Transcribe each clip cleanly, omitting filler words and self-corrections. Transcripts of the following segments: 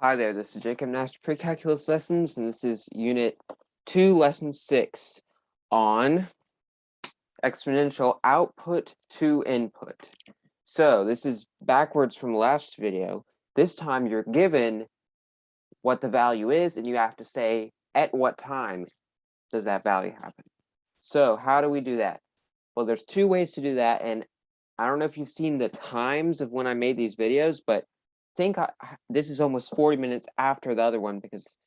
Hi there, this is Jacob Nash Precalculus Lessons, and this is Unit 2, Lesson 6 on exponential output to input. So this is backwards from last video. This time you're given what the value is, and you have to say at what time does that value happen. So how do we do that? Well, there's two ways to do that, and I don't know if you've seen the times of when I made these videos, but this is almost 40 minutes after the other one because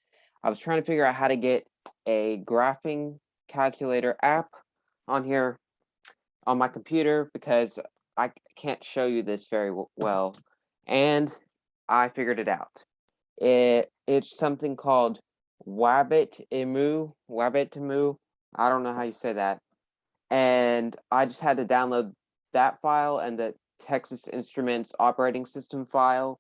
I was trying to figure out how to get a graphing calculator app on here on my computer because I can't show you this very well, and I figured it out. It's something called Wabbit-Emu. I don't know how you say that, and I just had to download that file and the Texas Instruments operating system file.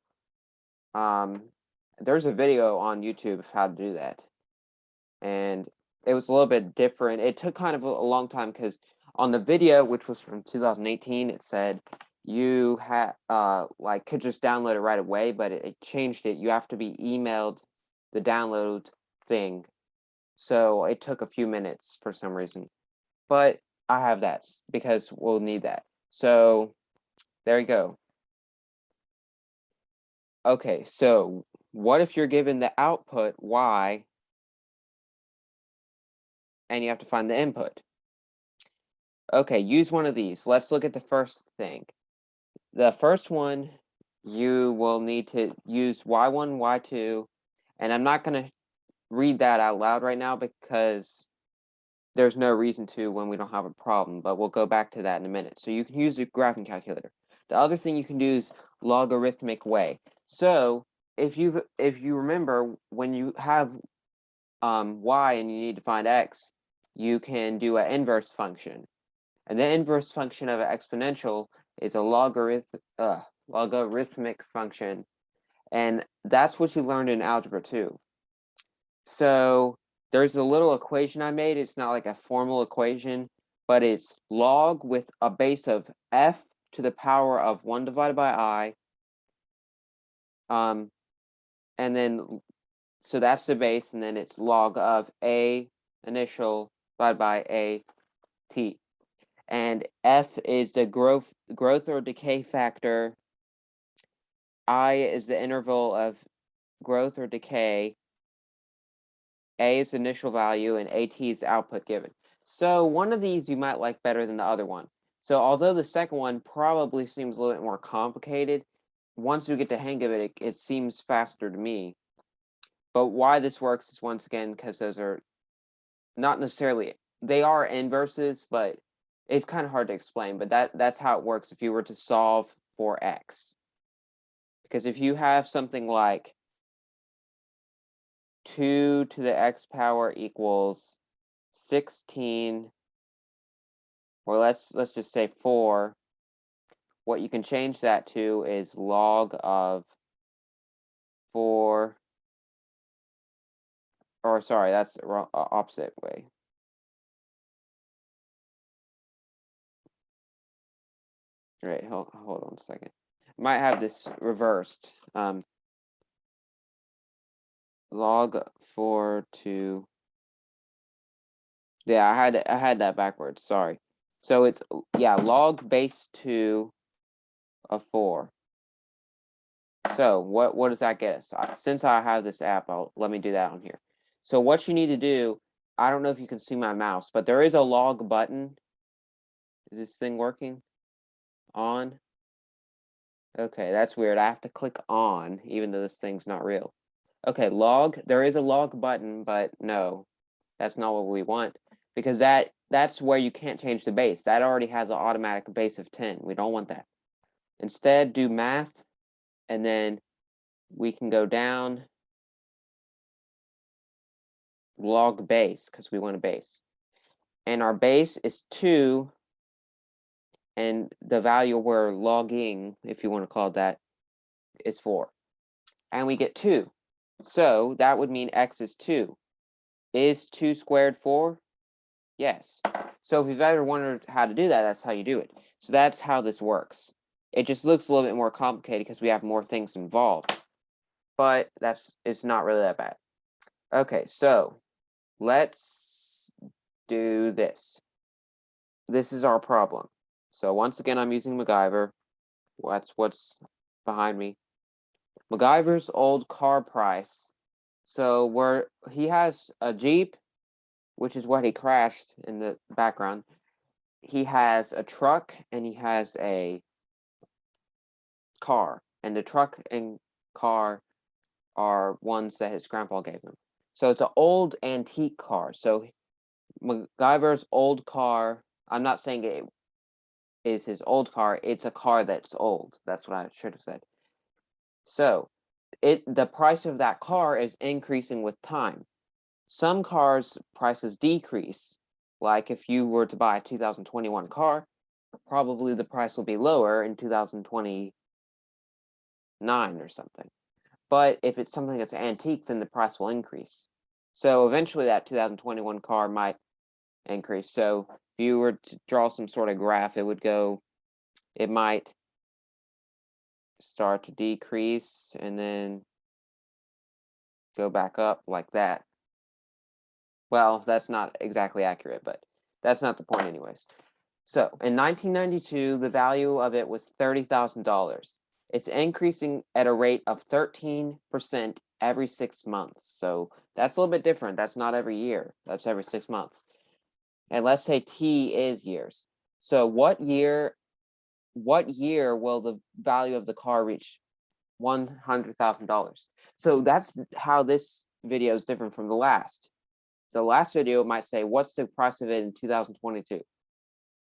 There's a video on YouTube of how to do that, and it was a little bit different. It took kind of a long time because on the video, which was from 2018, it said you had could just download it right away, but it changed it. You have to be emailed the download thing, so it took a few minutes for some reason. But I have that because we'll need that. So there you go. Okay, so what if you're given the output y and you have to find the input? Okay, use one of these. Let's look at the first thing. The first one, you will need to use y1, y2, and I'm not going to read that out loud right now because there's no reason to when we don't have a problem, but we'll go back to that in a minute. So you can use the graphing calculator. The other thing you can do is logarithmic way. So if you remember, when you have y and you need to find x, you can do an inverse function. And the inverse function of an exponential is a logarithmic function. And that's what you learned in Algebra 2. So there's a little equation I made. It's not like a formal equation, but it's log with a base of f to the power of 1 divided by I. And then, so that's the base, and then it's log of a initial divided by a t. And f is the growth or decay factor. I is the interval of growth or decay. A is the initial value, and AT is the output given. So one of these you might like better than the other one. So although the second one probably seems a little bit more complicated, once you get the hang of it, it seems faster to me. But why this works is, once again, because those are not necessarily, they are inverses, but it's kind of hard to explain. But that's how it works if you were to solve for x. Because if you have something like 2 to the x power equals 16, or let's just say 4, what you can change that to is log of 4, or sorry, that's the wrong, opposite way. Right, hold on a second. Might have this reversed. Log 4 to, yeah, I had that backwards, sorry. So it's, yeah, log base 2 of 4. So what does that get us? Since I have this app, let me do that on here. So what you need to do, I don't know if you can see my mouse, but there is a log button. Is this thing working? On? Okay, that's weird. I have to click on, even though this thing's not real. Okay, log, there is a log button, but no, that's not what we want, because that's where you can't change the base. That already has an automatic base of 10. We don't want that. Instead, do math, and then we can go down log base, because we want a base. And our base is 2, and the value we're logging, if you want to call it that, is 4. And we get 2. So that would mean x is 2. Is 2 squared 4? Yes. So if you've ever wondered how to do that, that's how you do it. So that's how this works. It just looks a little bit more complicated because we have more things involved. but it's not really that bad. Okay, so let's do this. This is our problem. So once again, I'm using MacGyver. That's what's behind me. MacGyver's old car price. So he has a Jeep, which is what he crashed in the background. He has a truck and he has a car. And the truck and car are ones that his grandpa gave him. So it's an old antique car. So MacGyver's old car, I'm not saying it is his old car, it's a car that's old. That's what I should have said. So the price of that car is increasing with time. Some cars prices decrease. Like if you were to buy a 2021 car, probably the price will be lower in 2029 or something. But if it's something that's antique, then the price will increase. So eventually that 2021 car might increase. So if you were to draw some sort of graph, it might start to decrease and then go back up like that. Well, that's not exactly accurate, but that's not the point anyways. So in 1992, the value of it was $30,000. It's increasing at a rate of 13% every 6 months. So that's a little bit different. That's not every year. That's every 6 months. And let's say T is years. So what year will the value of the car reach $100,000? So that's how this video is different from the last. The last video might say, what's the price of it in 2022?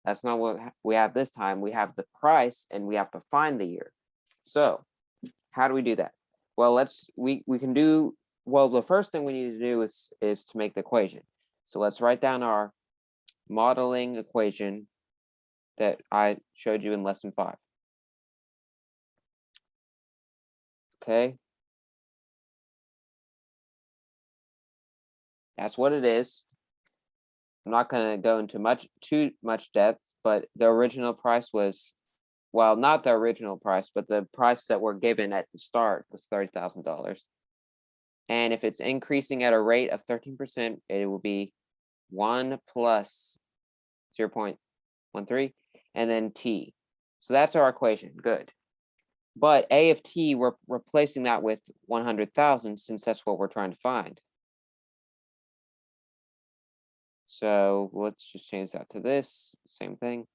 That's not what we have this time. We have the price and we have to find the year. So how do we do that? Well, we can do, well, the first thing we need to do is to make the equation. So let's write down our modeling equation that I showed you in lesson 5. Okay. That's what it is. I'm not going to go into too much depth, but the original price was, well, not the original price, but the price that we're given at the start was $30,000. And if it's increasing at a rate of 13%, it will be 1 plus 0.13, and then t. So that's our equation. Good. But a of t, we're replacing that with 100,000 since that's what we're trying to find. So let's just change that to this, same thing.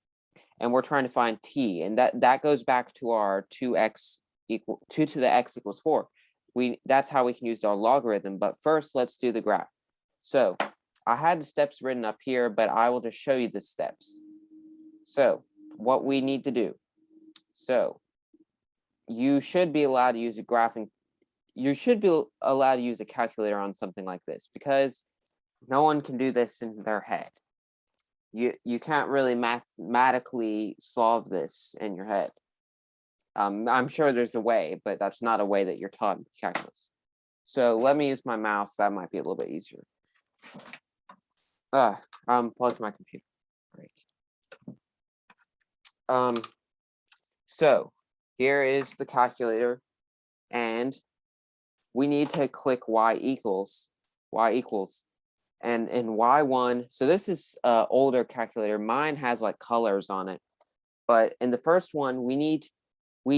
And we're trying to find t, and that goes back to our 2 to the x equals 4. That's how we can use our logarithm, but first let's do the graph. So I had the steps written up here, but I will just show you the steps. So what we need to do. So you should be allowed to use a graphing. You should be allowed to use a calculator on something like this because no one can do this in their head. You can't really mathematically solve this in your head. I'm sure there's a way, but that's not a way that you're taught in calculus. So let me use my mouse. That might be a little bit easier. Unplugged my computer. Great. So here is the calculator, and we need to click y equals, and in y1. So this is older calculator. Mine has like colors on it, but in the first one, we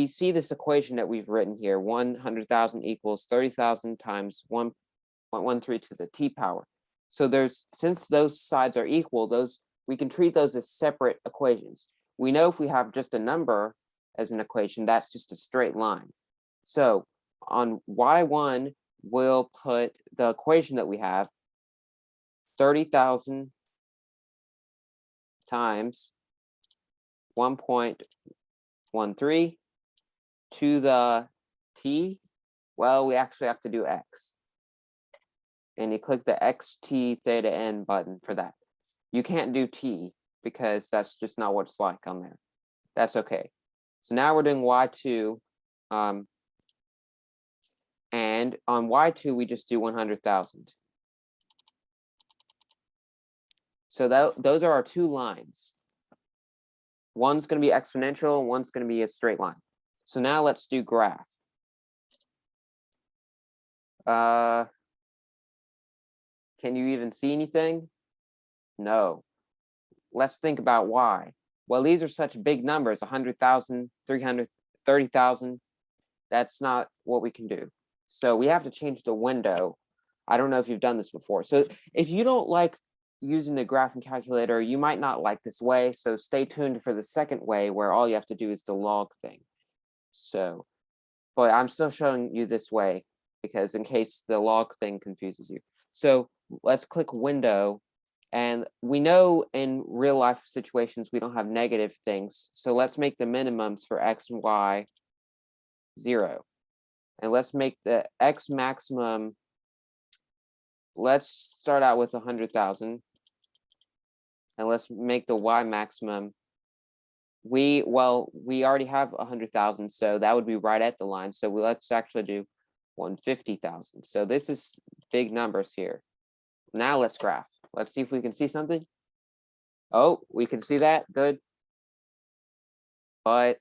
see this equation that we've written here: 100,000 equals 30,000 times 1.13 to the t power. So since those sides are equal, we can treat those as separate equations. We know if we have just a number as an equation, that's just a straight line. So on y1, we'll put the equation that we have, 30,000 times 1.13 to the t. Well, we actually have to do x. And you click the x, t, theta, n button for that. You can't do t because that's just not what it's like on there. That's okay. So now we're doing y2. And on y2, we just do 100,000. So those are our two lines. One's going to be exponential, one's going to be a straight line. So now let's do graph. Can you even see anything? No. Let's think about why. Well, these are such big numbers, 100,000, 330,000. That's not what we can do. So we have to change the window. I don't know if you've done this before. So if you don't like using the graphing calculator, you might not like this way. So stay tuned for the second way where all you have to do is the log thing. So, but I'm still showing you this way because in case the log thing confuses you. So let's click window. And we know in real life situations, we don't have negative things. So let's make the minimums for X and Y 0. And let's make the X maximum. Let's start out with 100,000. And let's make the Y maximum. We already have 100,000, so that would be right at the line. So let's actually do 150,000. So this is big numbers here. Now let's graph. Let's see if we can see something. Oh, we can see that. Good. But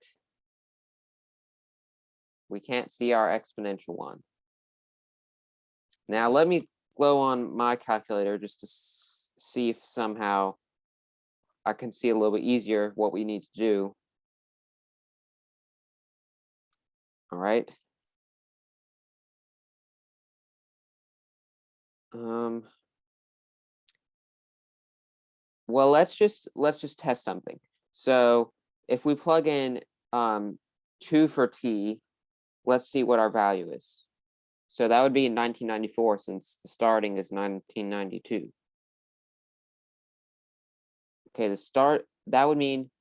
we can't see our exponential one. Now let me go on my calculator just to see if somehow I can see a little bit easier what we need to do. All right. Well, let's just test something. So if we plug in 2 for t, let's see what our value is. So that would be in 1994 since the starting is 1992. Okay, the start, that would mean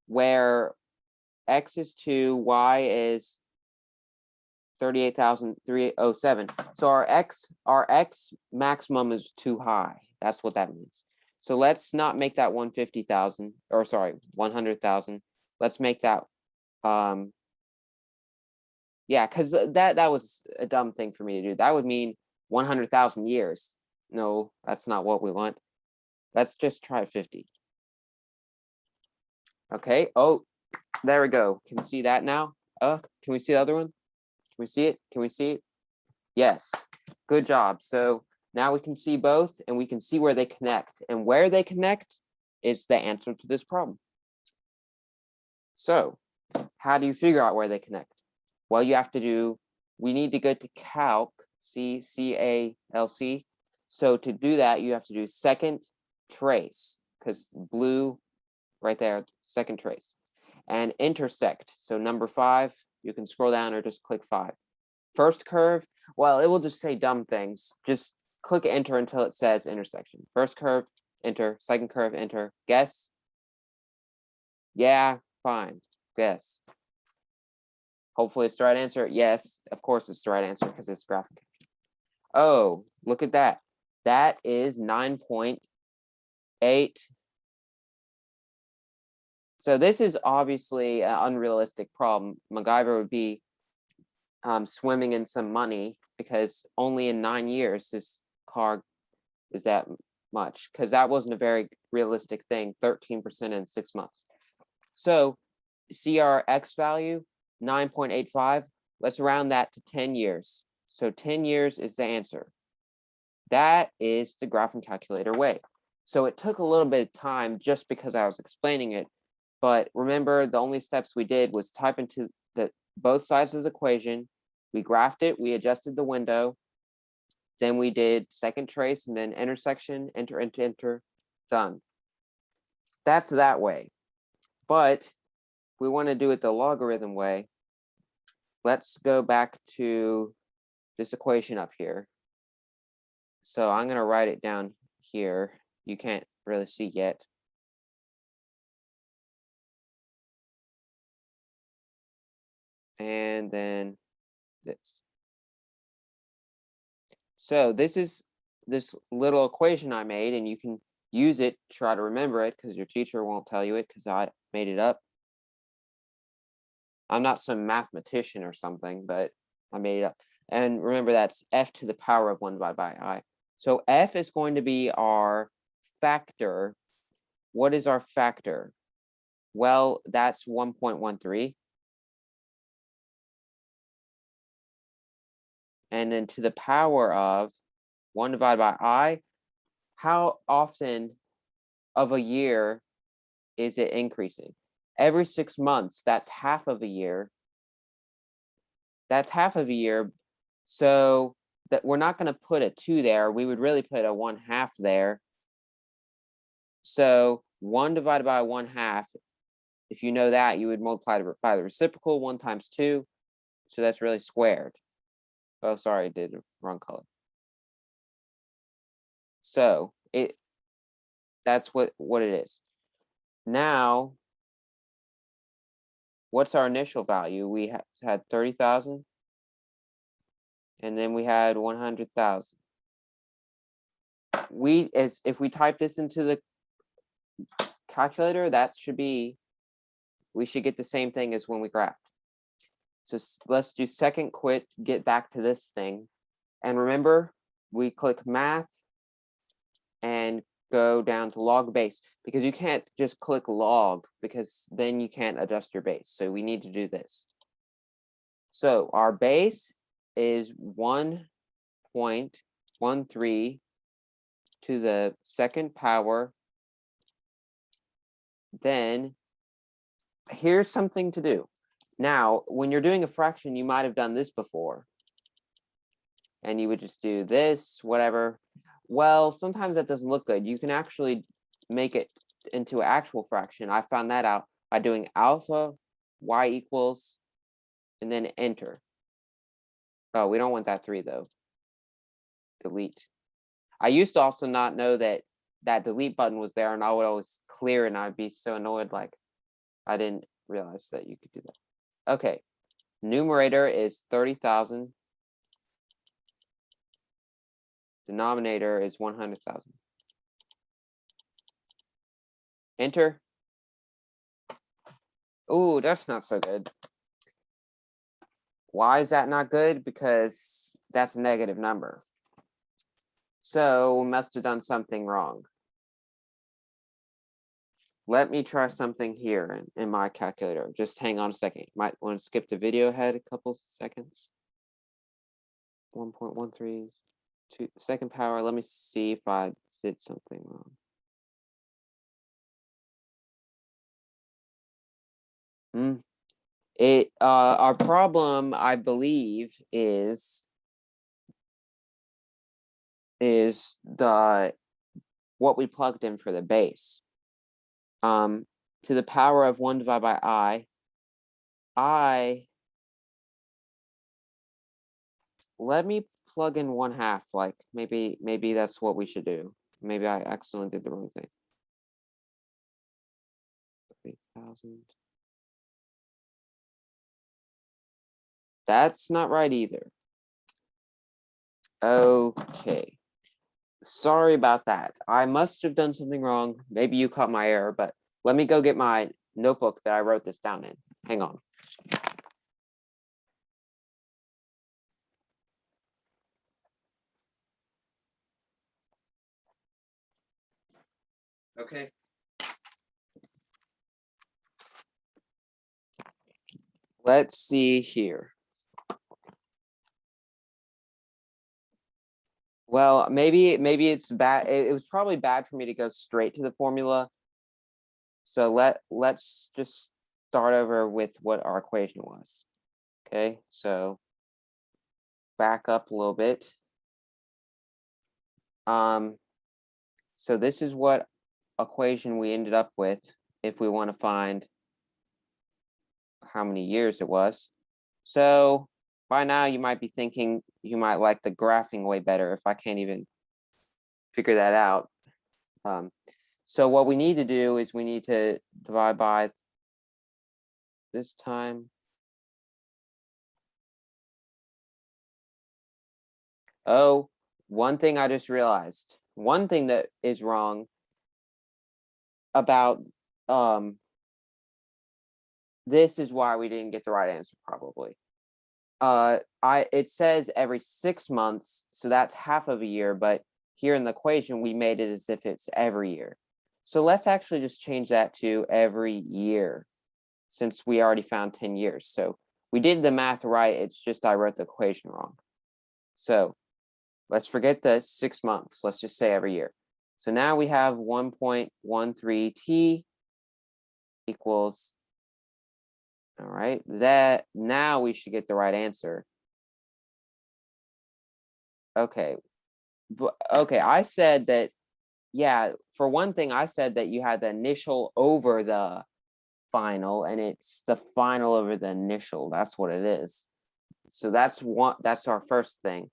where X is 2, Y is 38,307. So our X maximum is too high. That's what that means. So let's not make that 150,000, or sorry, 100,000. Let's make that, yeah, because that was a dumb thing for me to do. That would mean 100,000 years. No, that's not what we want. Let's just try 50. Okay. Oh, there we go. Can you see that now? Can we see the other one? Can we see it? Can we see it? Yes. Good job. So now we can see both and we can see where they connect. And where they connect is the answer to this problem. So how do you figure out where they connect? Well, you have to do, we need to go to calc, C-A-L-C. So to do that, you have to do second trace, because blue right there, second trace. And intersect, so number 5, you can scroll down or just click 5. First curve, well, it will just say dumb things. Just click enter until it says intersection. First curve, enter. Second curve, enter. Guess? Yeah, fine. Guess. Hopefully it's the right answer. Yes, of course it's the right answer because it's graphic. Oh, look at that. That is 9.8. So this is obviously an unrealistic problem. MacGyver would be swimming in some money because only in 9 years his car is that much, because that wasn't a very realistic thing, 13% in 6 months. So see our X value, 9.85. Let's round that to 10 years. So 10 years is the answer. That is the graphing calculator way. So it took a little bit of time just because I was explaining it. But remember, the only steps we did was type into both sides of the equation. We graphed it, we adjusted the window. Then we did second trace and then intersection, enter, enter, enter, done. That's that way. But we want to do it the logarithm way. Let's go back to this equation up here. So I'm going to write it down here. You can't really see yet. And then this. So this is this little equation I made, and you can use it, try to remember it, because your teacher won't tell you it because I made it up. I'm not some mathematician or something, but I made it up. And remember, that's f to the power of 1 divided by I. So f is going to be our factor. What is our factor? Well, that's 1.13. and then to the power of 1 divided by I. How often of a year is it increasing? Every 6 months, that's half of a year. That's half of a year. So that we're not going to put a 2 there. We would really put a 1/2 there. So 1 divided by 1/2, if you know that, you would multiply by the reciprocal, 1 times 2. So that's really squared. Oh, sorry, I did the wrong color. So that's what it is. Now, what's our initial value? We had 30,000, and then we had 100,000. If we type this into the calculator, we should get the same thing as when we graphed. So let's do second quit, get back to this thing. And remember, we click math and go down to log base, because you can't just click log, because then you can't adjust your base. So we need to do this. So our base is 1.13 to the second power. Then here's something to do. Now, when you're doing a fraction, you might have done this before. And you would just do this, whatever. Well, sometimes that doesn't look good. You can actually make it into an actual fraction. I found that out by doing alpha, y equals, and then enter. Oh, we don't want that 3 though. Delete. I used to also not know that delete button was there, and I would always clear, and I'd be so annoyed, like I didn't realize that you could do that. Okay, numerator is 30,000. Denominator is 100,000. Enter. Oh, that's not so good. Why is that not good? Because that's a negative number. So we must have done something wrong. Let me try something here in my calculator. Just hang on a second. Might want to skip the video ahead a couple seconds. 1.13 to second power. Let me see if I did something wrong. Our problem, I believe, is what we plugged in for the base. To the power of 1 divided by I, let me plug in 1/2, like maybe that's what we should do. Maybe I accidentally did the wrong thing. 3,000. That's not right either. Okay. Sorry about that. I must have done something wrong. Maybe you caught my error, but let me go get my notebook that I wrote this down in. Hang on. Okay. Let's see here. Well, maybe it's bad. It was probably bad for me to go straight to the formula. So let's just start over with what our equation was. Okay, so back up a little bit. So this is what equation we ended up with if we want to find how many years it was. So by now you might be thinking you might like the graphing way better if I can't even figure that out. So what we need to do is we need to divide by this time. Oh, one thing I just realized. One thing that is wrong about this is why we didn't get the right answer probably. It says every 6 months, so that's half of a year, but here in the equation we made it as if it's every year. So let's actually just change that to every year, since we already found 10 years. So we did the math right, it's just I wrote the equation wrong. So let's forget the 6 months. Let's just say every year. So now we have 1.13t equals, all right, that now we should get the right answer. Okay, okay, I said that, yeah, for one thing, I said that you had the initial over the final, and it's the final over the initial. That's what it is. So that's our first thing.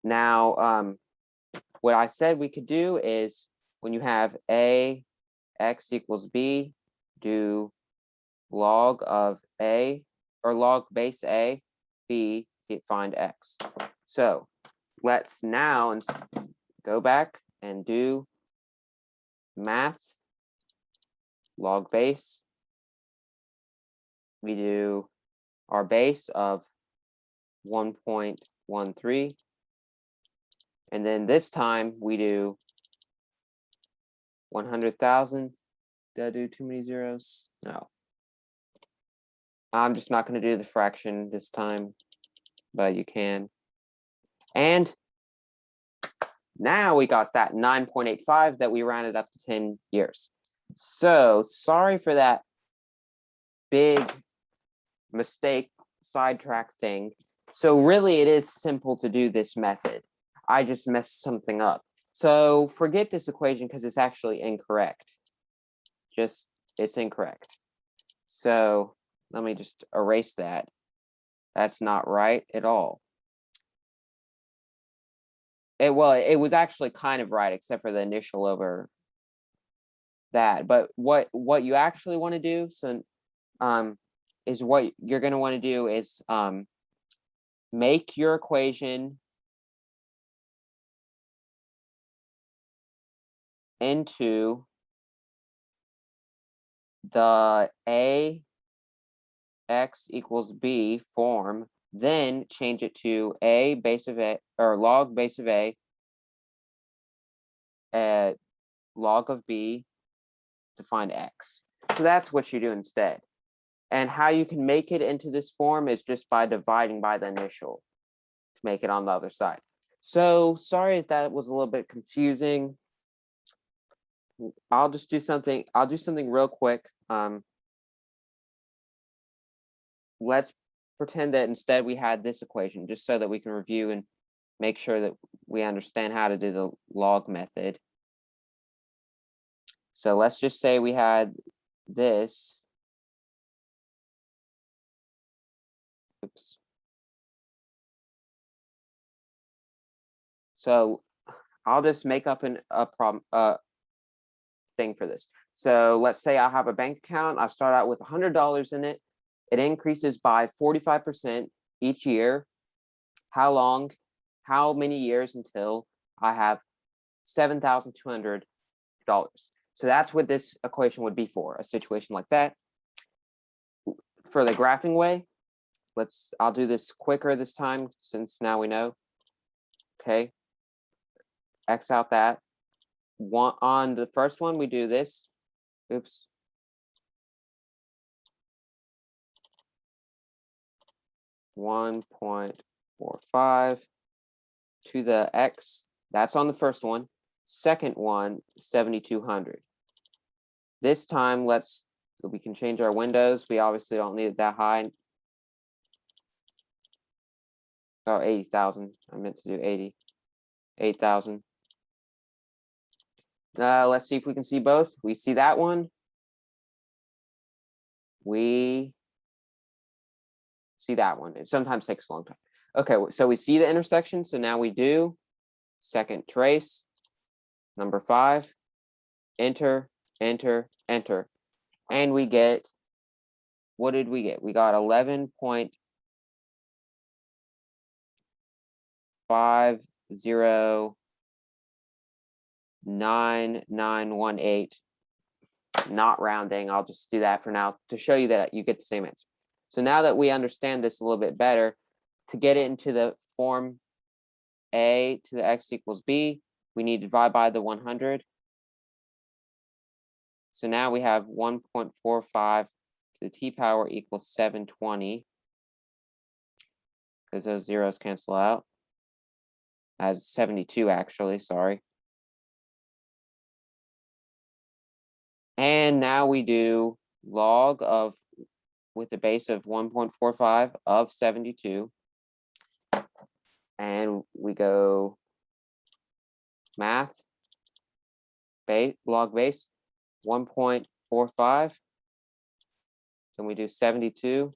Now, what I said we could do is when you have a x equals b, do log of a or log base a b to find x. So let's now go back and do math log base. We do our base of 1.13, and then this time we do 100,000. Did I do too many zeros? No. I'm just not going to do the fraction this time, but you can. And now we got that 9.85 that we rounded up to 10 years. So sorry for that big mistake sidetrack thing. So really it is simple to do this method. I just messed something up. So forget this equation because it's actually incorrect. It's incorrect. So let me just erase that. That's not right at all. It was actually kind of right, except for the initial over that. But what you actually want to do, is what you're going to want to do is make your equation into the a x equals b form, then change it to a base of a or log base of a log of b to find x. So that's what you do instead. And how you can make it into this form is just by dividing by the initial to make it on the other side. So sorry if that was a little bit confusing. I'll do something real quick. Let's pretend that instead we had this equation, just so that we can review and make sure that we understand how to do the log method. So let's just say we had this. Oops. So I'll just make up a problem thing for this. So let's say I have a bank account. I start out with $100 in it. It increases by 45% each year. How many years until I have $7,200? So that's what this equation would be for, a situation like that. For the graphing way, I'll do this quicker this time since now we know. Okay. X out that. On the first one, we do this. Oops. $1.45 to the X. That's on the first one. Second one, 7,200. This time, we can change our windows. We obviously don't need it that high. Oh, 80,000. I meant to do 80. 8,000. Let's see if we can see both. We see that one. We see that one. It sometimes takes a long time. Okay, so we see the intersection. So now we do second trace, number 5, enter, enter, enter. And we get, what did we get? We got 11.509918. Not rounding. I'll just do that for now to show you that you get the same answer. So now that we understand this a little bit better, to get it into the form a to the x equals b, we need to divide by the 100. So now we have 1.45 to the t power equals 720, because those zeros cancel out. as 72 actually, sorry. And now we do log of, with the base of 1.45 of 72. And we go math, base, log base, 1.45. Then we do 72.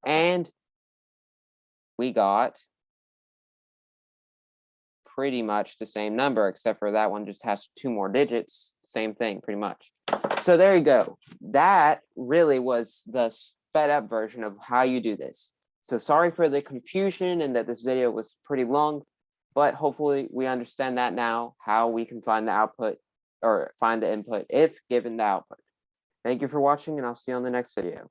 And we got pretty much the same number, except for that one just has 2 more digits. Same thing, pretty much. So there you go. That really was the sped up version of how you do this. So sorry for the confusion and that this video was pretty long, but hopefully we understand that now, how we can find the output or find the input if given the output. Thank you for watching, and I'll see you on the next video.